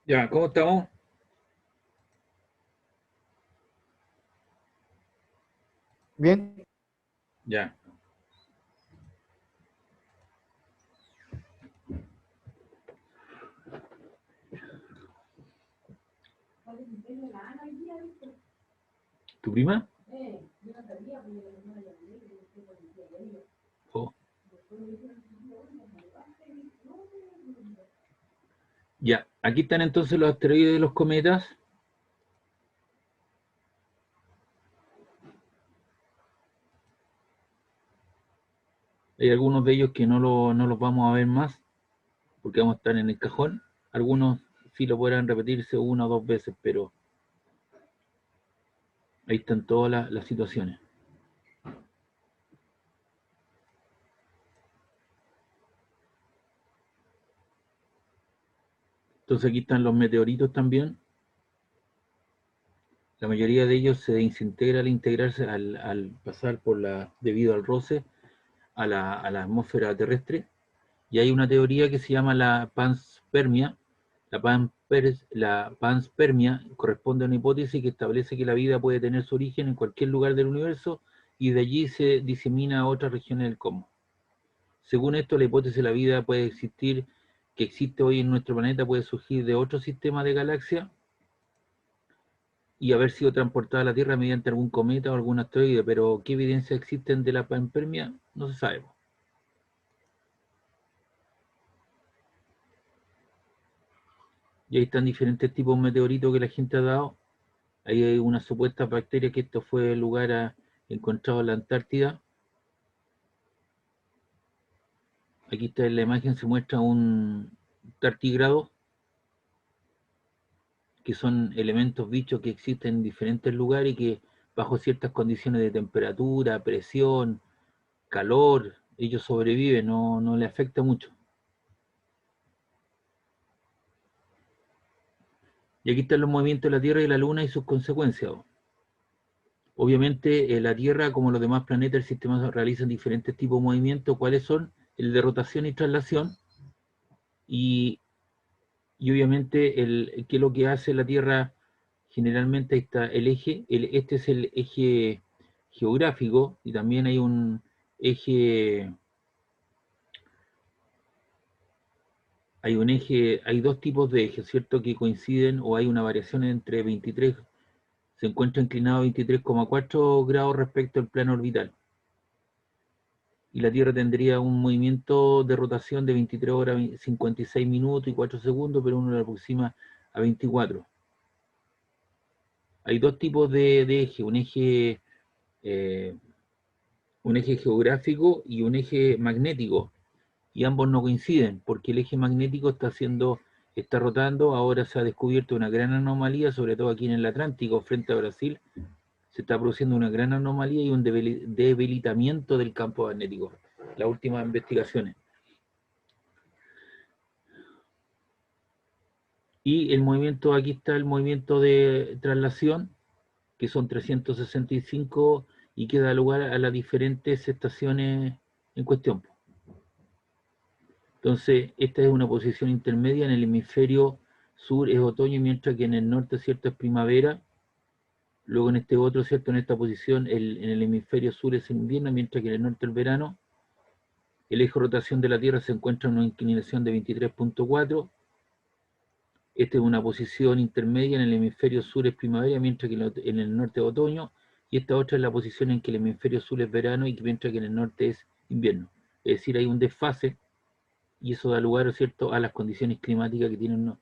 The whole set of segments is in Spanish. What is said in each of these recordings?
Ya, ¿cómo estamos? Bien, Ya. ¿Tu prima? Oh. Ya, aquí están entonces los asteroides de los cometas. Hay algunos de ellos que no los vamos a ver más, porque vamos a estar en el cajón. Algunos sí lo podrán repetirse una o dos veces, pero ahí están todas las situaciones. Entonces aquí están los meteoritos también. La mayoría de ellos se desintegra al integrarse, al pasar debido al roce a la atmósfera terrestre. Y hay una teoría que se llama la panspermia. La panspermia corresponde a una hipótesis que establece que la vida puede tener su origen en cualquier lugar del universo y de allí se disemina a otras regiones del cosmos. Según esto, la hipótesis de la vida puede existir, que existe hoy en nuestro planeta, puede surgir de otro sistema de galaxias y haber sido transportada a la Tierra mediante algún cometa o algún asteroide, pero ¿qué evidencias existen de la panspermia? No se sabe. Y ahí están diferentes tipos de meteoritos que la gente ha dado. Ahí hay una supuesta bacteria que esto fue lugar encontrado en la Antártida. Aquí está en la imagen, se muestra un tartígrado, que son elementos bichos que existen en diferentes lugares y que bajo ciertas condiciones de temperatura, presión, calor, ellos sobreviven, no le afecta mucho. Y aquí están los movimientos de la Tierra y la Luna y sus consecuencias. Obviamente, la Tierra, como los demás planetas del sistema solar, realizan diferentes tipos de movimientos. ¿Cuáles son? El de rotación y traslación. Y, y obviamente, ¿qué es lo que hace la Tierra? Generalmente está el eje, este es el eje geográfico y también hay un eje, hay dos tipos de ejes, ¿cierto? Que coinciden o hay una variación entre 23, se encuentra inclinado a 23,4 grados respecto al plano orbital. Y la Tierra tendría un movimiento de rotación de 23 horas 56 minutos y 4 segundos, pero uno lo aproxima a 24. Hay dos tipos de eje, eh, un eje geográfico y un eje magnético, y ambos no coinciden, porque el eje magnético está rotando. Ahora se ha descubierto una gran anomalía, sobre todo aquí en el Atlántico, frente a Brasil, se está produciendo una gran anomalía y un debilitamiento del campo magnético. Las últimas investigaciones. Y el movimiento, aquí está el movimiento de traslación, que son 365 y que da lugar a las diferentes estaciones en cuestión. Entonces, esta es una posición intermedia. En el hemisferio sur es otoño, mientras que en el norte, ¿cierto?, es primavera. Luego en este otro, ¿cierto?, en esta posición, en el hemisferio sur es invierno, mientras que en el norte es verano. El eje de rotación de la Tierra se encuentra en una inclinación de 23,4. Esta es una posición intermedia. En el hemisferio sur es primavera, mientras que en el norte es otoño. Y esta otra es la posición en que el hemisferio sur es verano y mientras que en el norte es invierno. Es decir, hay un desfase y eso da lugar, ¿cierto?, a las condiciones climáticas que tienen, ¿no?,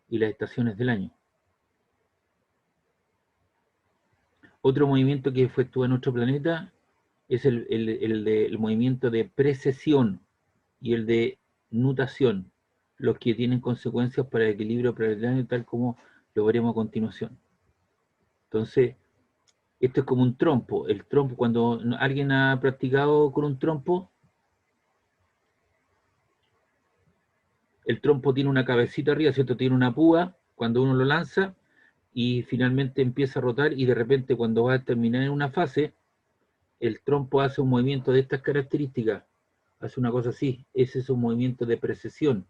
y las estaciones del año. Otro movimiento que efectúa nuestro planeta es el movimiento de precesión y el de nutación, los que tienen consecuencias para el equilibrio planetario, tal como lo veremos a continuación. Entonces, esto es como un trompo. El trompo, cuando alguien ha practicado con un trompo, el trompo tiene una cabecita arriba, ¿cierto? Tiene una púa cuando uno lo lanza y finalmente empieza a rotar y de repente cuando va a terminar en una fase, el trompo hace un movimiento de estas características, hace una cosa así, ese es un movimiento de precesión.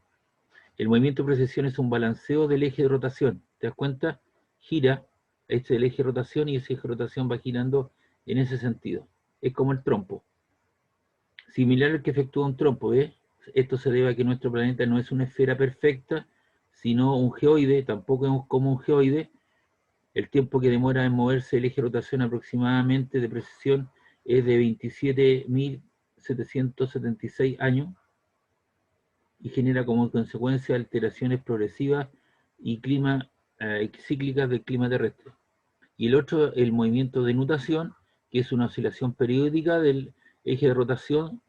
El movimiento de precesión es un balanceo del eje de rotación. ¿Te das cuenta? Gira, este es el eje de rotación y ese eje de rotación va girando en ese sentido. Es como el trompo. Similar al que efectúa un trompo, ¿ves? Esto se debe a que nuestro planeta no es una esfera perfecta, sino un geoide, tampoco es como un geoide. El tiempo que demora en moverse el eje de rotación aproximadamente de precesión es de 27.776 años y genera como consecuencia alteraciones progresivas y cíclicas del clima terrestre. Y el otro, el movimiento de nutación, que es una oscilación periódica del eje de rotación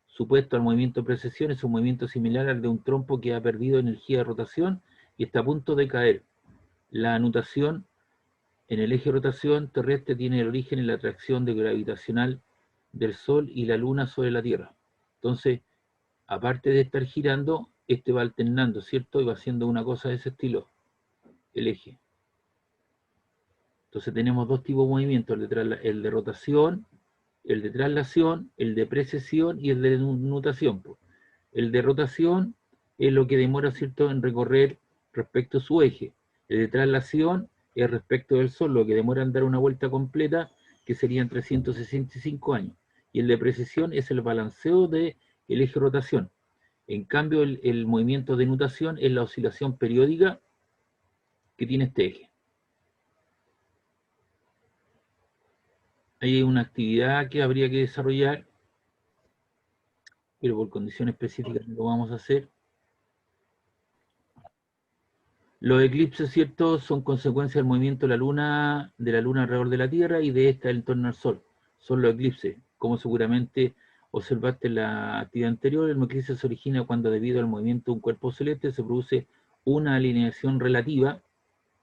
supuesto al movimiento de precesión, es un movimiento similar al de un trompo que ha perdido energía de rotación y está a punto de caer. La nutación en el eje de rotación terrestre tiene el origen en la atracción gravitacional del Sol y la Luna sobre la Tierra. Entonces, aparte de estar girando, este va alternando, ¿cierto? Y va haciendo una cosa de ese estilo, el eje. Entonces tenemos dos tipos de movimientos, el de rotación, el de traslación, el de precesión y el de nutación. El de rotación es lo que demora, ¿cierto?, en recorrer respecto a su eje. El de traslación es respecto del Sol, lo que demora en dar una vuelta completa, que serían 365 años. Y el de precesión es el balanceo del eje de rotación. En cambio, el movimiento de nutación es la oscilación periódica que tiene este eje. Hay una actividad que habría que desarrollar, pero por condiciones específicas no lo vamos a hacer. Los eclipses, ¿cierto?, son consecuencia del movimiento de la Luna alrededor de la Tierra y de esta en torno al Sol. Son los eclipses. Como seguramente observaste en la actividad anterior, el eclipse se origina cuando debido al movimiento de un cuerpo celeste se produce una alineación relativa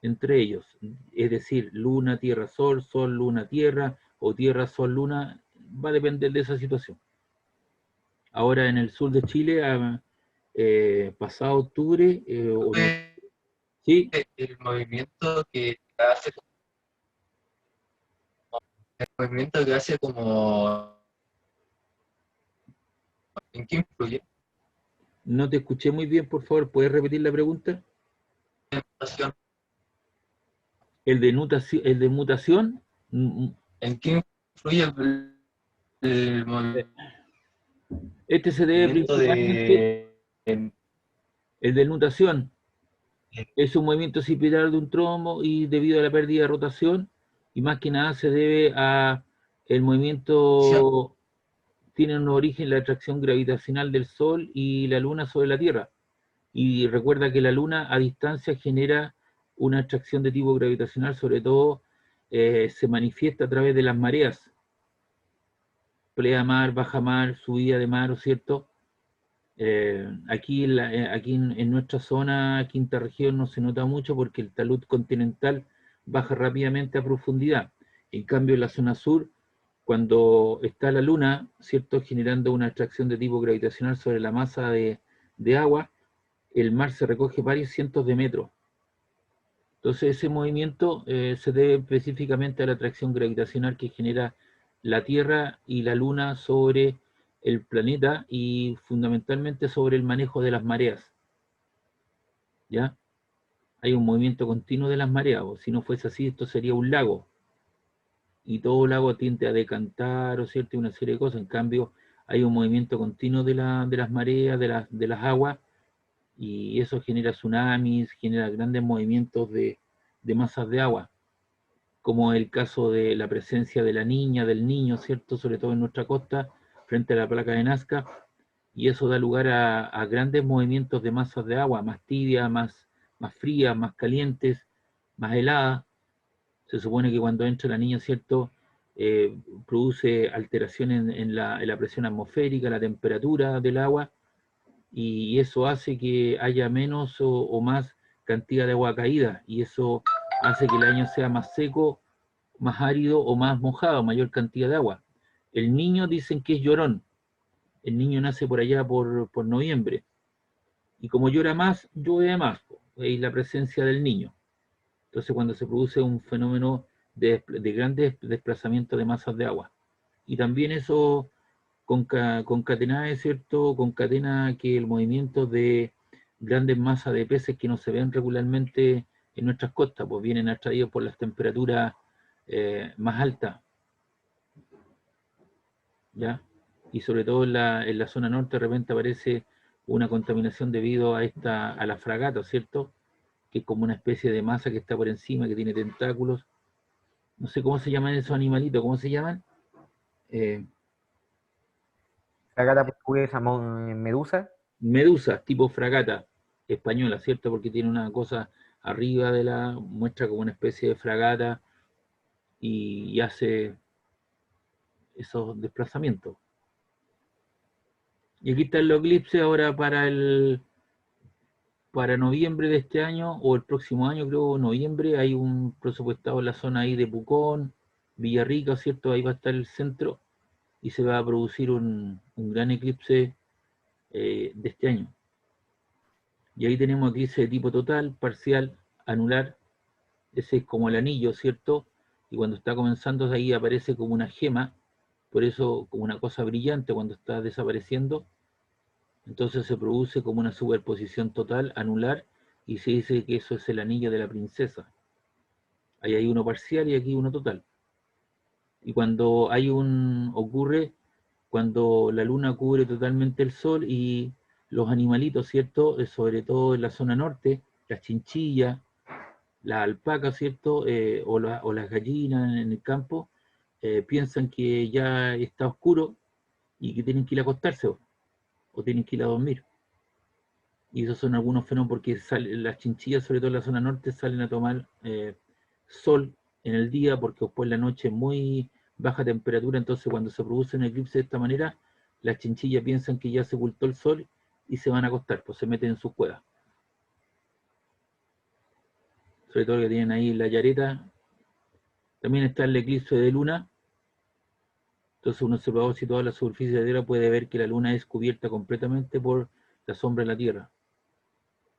entre ellos. Es decir, Luna, Tierra, Sol, Sol, Luna, Tierra, o Tierra, Sol, Luna. Va a depender de esa situación. Ahora en el sur de Chile, pasado octubre, ¿sí? El movimiento que hace, como, ¿en qué influye? No te escuché muy bien, por favor, ¿puedes repetir la pregunta? El de mutación. ¿En qué influye el movimiento Este se debe principalmente, de... el de nutación, es un movimiento circular de un trombo y debido a la pérdida de rotación, y más que nada se debe a el movimiento, tiene un origen la atracción gravitacional del Sol y la Luna sobre la Tierra. Y recuerda que la Luna a distancia genera una atracción de tipo gravitacional, sobre todo se manifiesta a través de las mareas, pleamar, bajamar, subida de mar, ¿cierto? Aquí en nuestra zona, quinta región, no se nota mucho porque el talud continental baja rápidamente a profundidad. En cambio, en la zona sur, cuando está la luna, ¿cierto?, generando una atracción de tipo gravitacional sobre la masa de agua, el mar se recoge varios cientos de metros. Entonces ese movimiento se debe específicamente a la atracción gravitacional que genera la Tierra y la Luna sobre el planeta y fundamentalmente sobre el manejo de las mareas. ¿Ya? Hay un movimiento continuo de las mareas, o si no fuese así, esto sería un lago. Y todo lago tiende a decantar, o cierto, una serie de cosas. En cambio, hay un movimiento continuo de las mareas, de las aguas, y eso genera tsunamis, genera grandes movimientos de masas de agua, como el caso de la presencia de la niña, del niño, ¿cierto? Sobre todo en nuestra costa, frente a la placa de Nazca, y eso da lugar a grandes movimientos de masas de agua, más tibias, más frías, más calientes, más heladas. Se supone que cuando entra la niña, ¿cierto? Produce alteraciones en la presión atmosférica, la temperatura del agua, y eso hace que haya menos o más cantidad de agua caída, y eso hace que el año sea más seco, más árido o más mojado, mayor cantidad de agua. El niño dicen que es llorón, el niño nace por allá por noviembre, y como llora más, llueve más, es la presencia del niño. Entonces cuando se produce un fenómeno de grandes desplazamientos de masas de agua. Y también eso concatena, ¿cierto? Concatena que el movimiento grandes masas de peces que no se ven regularmente en nuestras costas, pues vienen atraídos por las temperaturas más altas, ¿ya? Y sobre todo en la zona norte de repente aparece una contaminación debido a la fragata, ¿cierto? Que es como una especie de masa que está por encima, que tiene tentáculos. No sé cómo se llaman esos animalitos, ¿cómo se llaman? Eh, Fragata portuguesa, medusa. Medusas, tipo fragata española, ¿cierto? Porque tiene una cosa arriba de muestra como una especie de fragata y hace esos desplazamientos. Y aquí están los eclipses ahora para noviembre de este año, o el próximo año, creo, noviembre, hay un presupuestado en la zona ahí de Pucón, Villarrica, ¿cierto? Ahí va a estar el centro y se va a producir un gran eclipse de este año. Y ahí tenemos eclipse de tipo total, parcial, anular. Ese es como el anillo, ¿cierto? Y cuando está comenzando ahí aparece como una gema, por eso como una cosa brillante cuando está desapareciendo. Entonces se produce como una superposición total, anular, y se dice que eso es el anillo de la princesa. Ahí hay uno parcial y aquí uno total. Y cuando ocurre cuando la luna cubre totalmente el sol y los animalitos, ¿cierto? Sobre todo en la zona norte, las chinchillas, las alpacas, ¿cierto? O las gallinas en el campo, piensan que ya está oscuro y que tienen que ir a acostarse o tienen que ir a dormir. Y esos son algunos fenómenos porque las chinchillas, sobre todo en la zona norte, salen a tomar sol en el día porque después en la noche es muy baja temperatura, entonces cuando se produce un eclipse de esta manera, las chinchillas piensan que ya se ocultó el sol y se van a acostar, pues se meten en sus cuevas. Sobre todo que tienen ahí la yareta. También está el eclipse de luna. Entonces un observador situado en la superficie de la Tierra puede ver que la luna es cubierta completamente por la sombra de la Tierra.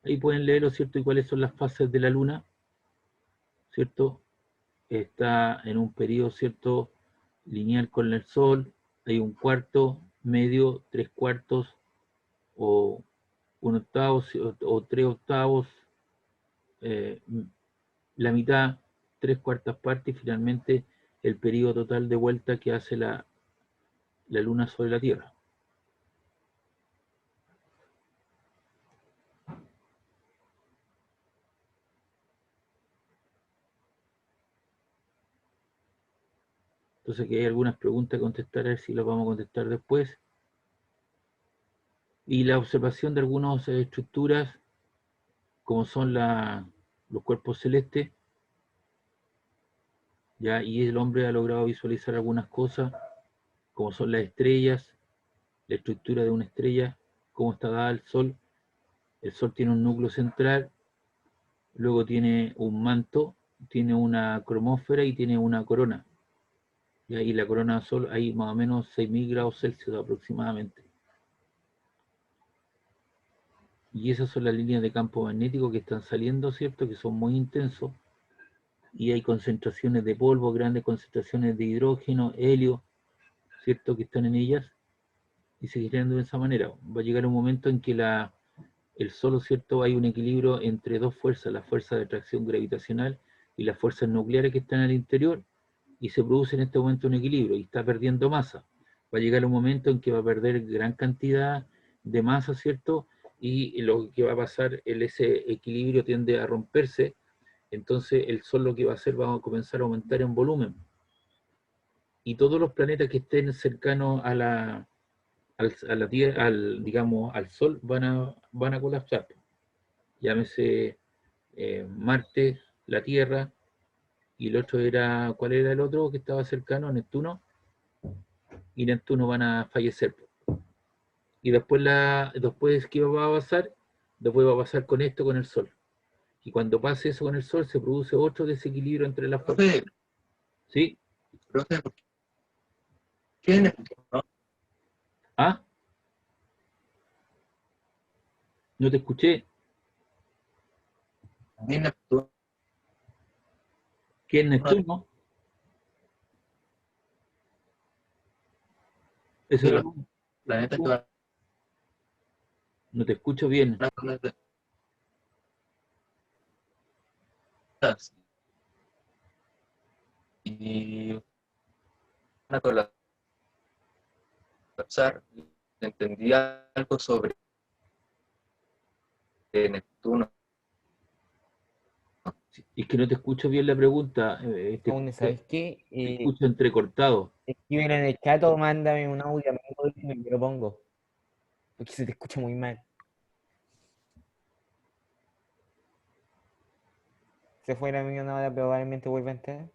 Ahí pueden leerlo, ¿cierto? Y cuáles son las fases de la luna, ¿cierto? Está en un periodo, ¿cierto? Lineal con el Sol. Hay un cuarto, medio, tres cuartos, o un octavo, o tres octavos, eh, la mitad, tres cuartas partes, y finalmente el periodo total de vuelta que hace la luna sobre la Tierra. Entonces, que hay algunas preguntas que contestar, a ver si las vamos a contestar después. Y la observación de algunas estructuras, como son los cuerpos celestes, ¿ya? Y el hombre ha logrado visualizar algunas cosas, como son las estrellas, la estructura de una estrella, cómo está dada el Sol. El Sol tiene un núcleo central, luego tiene un manto, tiene una cromósfera y tiene una corona. Y la corona del Sol hay más o menos 6.000 grados Celsius aproximadamente. Y esas son las líneas de campo magnético que están saliendo, ¿cierto? Que son muy intensos. Y hay concentraciones de polvo, grandes concentraciones de hidrógeno, helio, ¿cierto? Que están en ellas y se generan de esa manera. Va a llegar un momento en que el Sol, ¿cierto? Hay un equilibrio entre dos fuerzas, la fuerza de atracción gravitacional y las fuerzas nucleares que están al interior, y se produce en este momento un equilibrio y está perdiendo masa. Va a llegar un momento en que va a perder gran cantidad de masa, ¿cierto? Y lo que va a pasar, ese equilibrio tiende a romperse, entonces el Sol lo que va a hacer va a comenzar a aumentar en volumen. Y todos los planetas que estén cercanos a la Tierra, digamos, al Sol, van a colapsar. Llámese Marte, la Tierra, y el otro era, ¿cuál era el otro que estaba cercano? Neptuno, y Neptuno van a fallecer. Y después, ¿qué va a pasar? Después va a pasar con esto, con el Sol. Y cuando pase eso con el Sol, se produce otro desequilibrio entre las fuerzas. Profe, ¿Sí? profe, ¿por qué Neptuno? ¿Ah? ¿No te escuché? Ni Neptuno, ¿Qué es Neptuno? Eso de es la los luna. planetas que van No te escucho bien. a poner y van a colapsar. Entendí algo sobre Neptuno. Es que no te escucho bien la pregunta, ¿Sabes qué? te escucho entrecortado. Escríbelo en el chat o mándame un audio a mí y me lo pongo. Porque se te escucha muy mal. Se fue la millonada, probablemente vuelva a entrar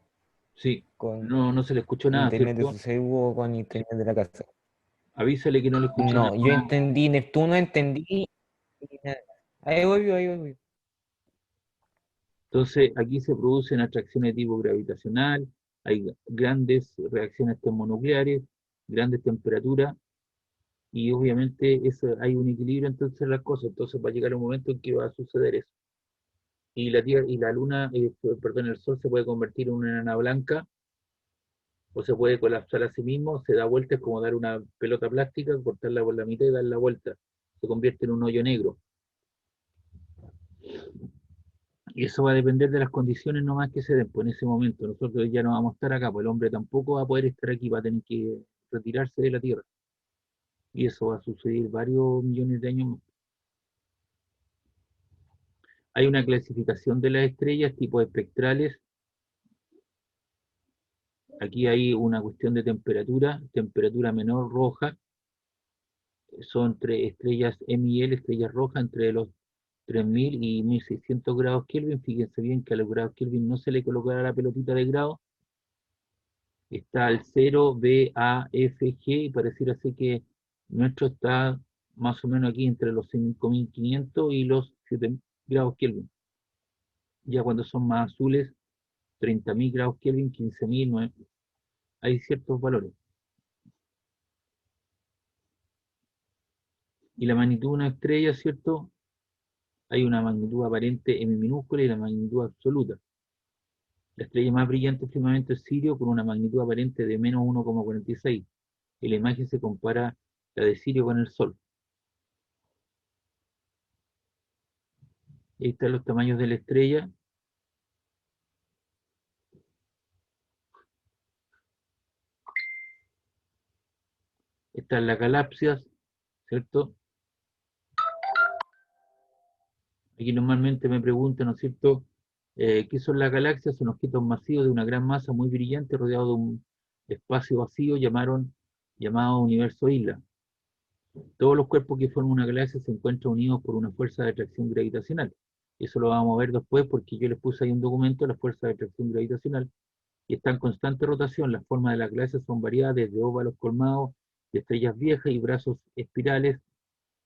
Sí, con no se le escuchó nada, internet de ¿cierto? su celu o con internet de la casa. Avísale que no le escucha nada. No, yo entendí Neptuno, entendí y nada. Ahí voy, ahí voy. Entonces, aquí se producen atracciones de tipo gravitacional, hay grandes reacciones termonucleares, grandes temperaturas, y obviamente hay un equilibrio entonces en las cosas. Entonces va a llegar un momento en que va a suceder eso. Y la Tierra y la Luna, perdón, el Sol se puede convertir en una enana blanca, o se puede colapsar a sí mismo, se da vuelta, es como dar una pelota plástica, cortarla por la mitad y dar la vuelta. Se convierte en un hoyo negro. Y eso va a depender de las condiciones nomás que se den, pues en ese momento. Nosotros ya no vamos a estar acá, pues el hombre tampoco va a poder estar aquí, va a tener que retirarse de la Tierra. Y eso va a suceder varios millones de años más. Hay una clasificación de las estrellas, tipos espectrales. Aquí hay una cuestión de temperatura, temperatura menor roja. Son entre estrellas M y L, estrellas rojas, entre los 3000 y 1600 grados Kelvin. Fíjense bien que a los grados Kelvin no se le colocará la pelotita de grado. Está al 0, B, A, F, G, y pareciera ser que nuestro está más o menos aquí entre los 5500 y los 7000 grados Kelvin. Ya cuando son más azules, 30.000 grados Kelvin, 15.000, hay ciertos valores. Y la magnitud de una estrella, ¿cierto? Hay una magnitud aparente M minúscula y la magnitud absoluta. La estrella más brillante es el firmamento es Sirio con una magnitud aparente de menos 1,46. En la imagen se compara la de Sirio con el Sol. Ahí están los tamaños de la estrella. Están las galaxias, ¿cierto? Aquí normalmente me preguntan, ¿no es cierto? ¿Qué son las galaxias? Son objetos masivos de una gran masa muy brillante rodeado de un espacio vacío llamado universo isla. Todos los cuerpos que forman una galaxia se encuentran unidos por una fuerza de atracción gravitacional. Eso lo vamos a ver después porque yo les puse ahí un documento, la fuerza de atracción gravitacional, y está en constante rotación. Las formas de las galaxias son variadas desde óvalos colmados de estrellas viejas y brazos espirales.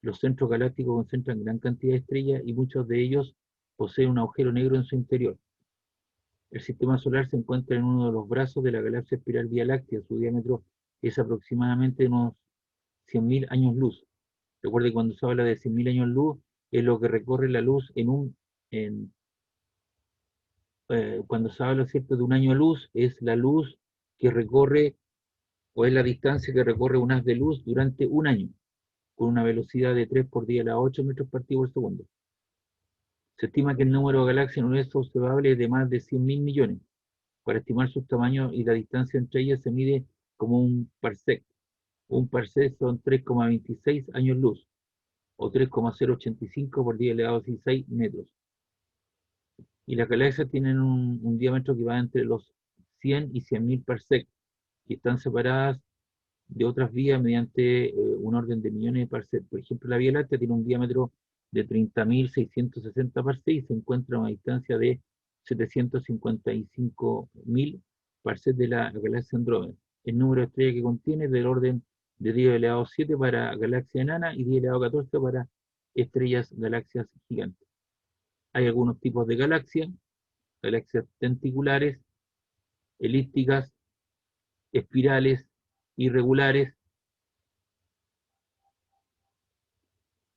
Los centros galácticos concentran gran cantidad de estrellas y muchos de ellos poseen un agujero negro en su interior. El sistema solar se encuentra en uno de los brazos de la galaxia espiral Vía Láctea. Su diámetro es aproximadamente unos 100.000 años luz. Recuerde, cuando se habla de 100.000 años luz, es lo que recorre la luz cuando se habla, ¿cierto?, de un año luz, es la luz que recorre, o es la distancia que recorre un haz de luz durante un año, con una velocidad de 3 por 10 a la 8 metros partido por segundo. Se estima que el número de galaxias en el universo observable es de más de 100.000 millones. Para estimar sus tamaños y la distancia entre ellas se mide como un parsec. Un parsec son 3,26 años luz, o 3,085 por 10 elevado a 16 metros. Y las galaxias tienen un diámetro que va entre los 100 y 100.000 parsec, y están separadas de otras vías mediante un orden de millones de parsec. Por ejemplo, la Vía Láctea tiene un diámetro de 30.660 parsec y se encuentra a una distancia de 755.000 parsec de la galaxia Andrómeda. El número de estrellas que contiene es del orden de 10 elevado a 7 para galaxias enanas y 10 elevado a 14 para galaxias gigantes. Hay algunos tipos de galaxias denticulares, elípticas, espirales, irregulares.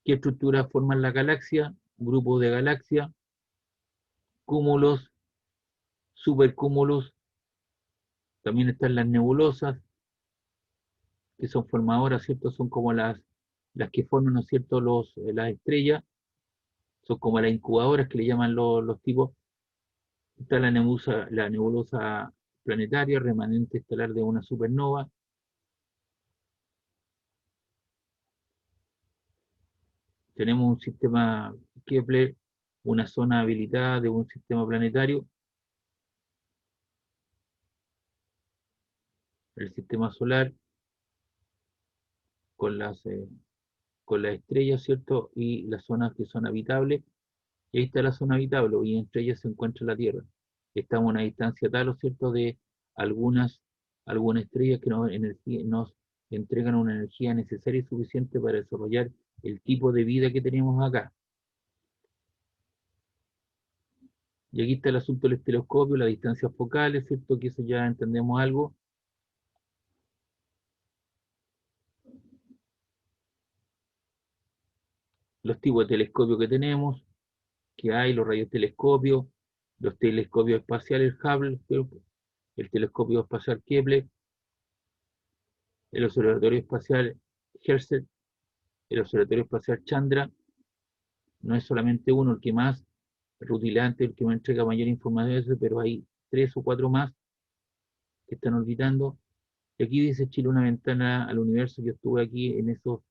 ¿Qué estructuras forman la galaxia? Grupos de galaxias, cúmulos, supercúmulos. También están las nebulosas, que son formadoras, ¿cierto? Son como las que forman, ¿no es cierto?, las estrellas. Son como las incubadoras que le llaman los tipos. Está la nebulosa planetaria, remanente estelar de una supernova. Tenemos un sistema Kepler, una zona habilitada de un sistema planetario. El sistema solar con con las estrellas, ¿cierto? Y las zonas que son habitables. Y ahí está la zona habitable, y entre ellas se encuentra la Tierra. Estamos a una distancia tal, ¿o cierto?, de algunas estrellas que nos entregan una energía necesaria y suficiente para desarrollar el tipo de vida que tenemos acá. Y aquí está el asunto del telescopio, las distancias focales, ¿cierto?, que eso ya entendemos algo. Los tipos de telescopios que tenemos, que hay, los radiotelescopios, los telescopios espaciales Hubble, el telescopio espacial Kepler, el observatorio espacial Herschel, el observatorio espacial Chandra. No es solamente uno el que más rutilante, el que me entrega mayor información, pero hay 3 o 4 más que están orbitando. Y aquí dice Chile, una ventana al universo. Yo estuve aquí en esos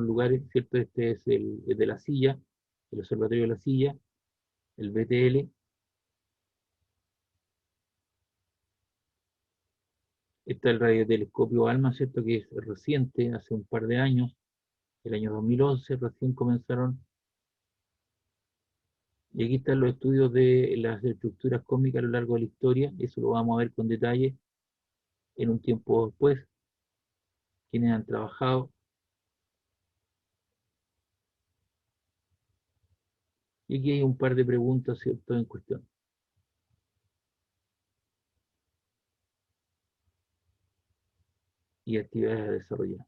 lugares, ¿cierto? Este es el de la Silla, el observatorio de la Silla, el BTL. Está el radiotelescopio ALMA, ¿cierto?, que es reciente, hace un par de años, el año 2011, recién comenzaron. Y aquí están los estudios de las estructuras cósmicas a lo largo de la historia. Eso lo vamos a ver con detalle en un tiempo después, quienes han trabajado. Y aquí hay un par de preguntas, ¿cierto?, en cuestión. Y actividades a desarrollar.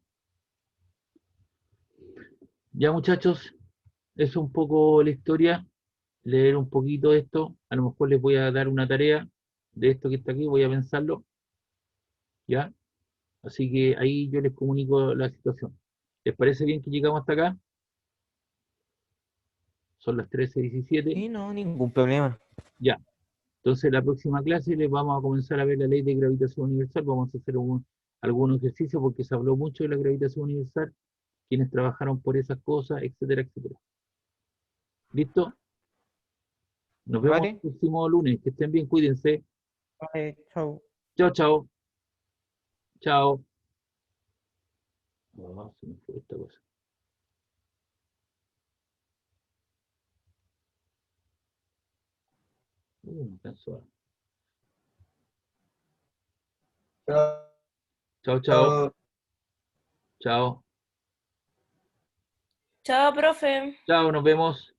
Ya, muchachos, es un poco la historia, leer un poquito esto. A lo mejor les voy a dar una tarea de esto que está aquí, voy a pensarlo, ¿ya? Así que ahí yo les comunico la situación. ¿Les parece bien que llegamos hasta acá? Son las 13:17. Sí, no, ningún problema. Ya. Entonces, la próxima clase les vamos a comenzar a ver la ley de gravitación universal. Vamos a hacer algún ejercicio porque se habló mucho de la gravitación universal, quienes trabajaron por esas cosas, etcétera, etcétera. ¿Listo? Nos vemos el Vale, próximo lunes. Que estén bien, cuídense. vale, chau. Chao, chao. Chao. Se me fue esta cosa. Me cansó. Chao, chao. Chao. Chao. Chao, profe. Chao, nos vemos.